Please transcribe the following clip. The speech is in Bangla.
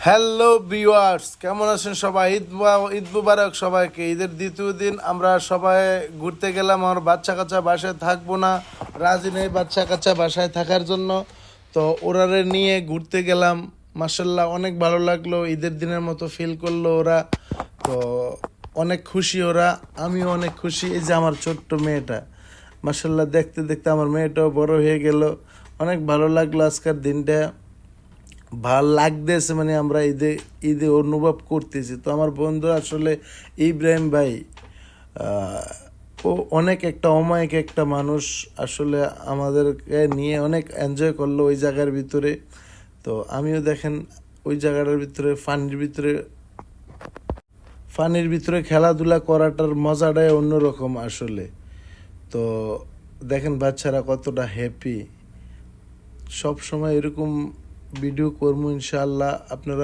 হ্যালো ভিউয়ার্স, কেমন আছেন সবাই? ঈদ মুবারক সবাইকে। ঈদের দ্বিতীয় দিন আমরা সবাই ঘুরতে গেলাম। আমার বাচ্চা কাচ্চা বাসায় থাকবো না, রাজি নেই বাচ্চা কাচ্চা বাসায় থাকার জন্য। তো ওরারে নিয়ে ঘুরতে গেলাম। মার্শাল্লাহ অনেক ভালো লাগলো, ঈদের দিনের মতো ফিল করলো ওরা। তো অনেক খুশি ওরা, আমিও অনেক খুশি। এই যে আমার ছোট্ট মেয়েটা, মার্শাল্লাহ দেখতে দেখতে আমার মেয়েটাও বড় হয়ে গেল। অনেক ভালো লাগলো আজকের দিনটা, ভাল লাগতেছে। মানে আমরা ঈদে ঈদে অনুভব করতেছি। তো আমার বন্ধু আসলে ইব্রাহিম ভাই, ও অনেক একটা অমায়িক একটা মানুষ। আসলে আমাদেরকে নিয়ে অনেক এনজয় করলো ওই জায়গার ভিতরে। তো আমিও দেখেন ওই জায়গাটার ভিতরে ফানির ভিতরে খেলাধুলা করাটার মজাটাই অন্যরকম আসলে। তো দেখেন বাচ্চারা কতটা হ্যাপি। সব সময় এরকম ভিডিও করবো ইনশাআল্লাহ। আপনারা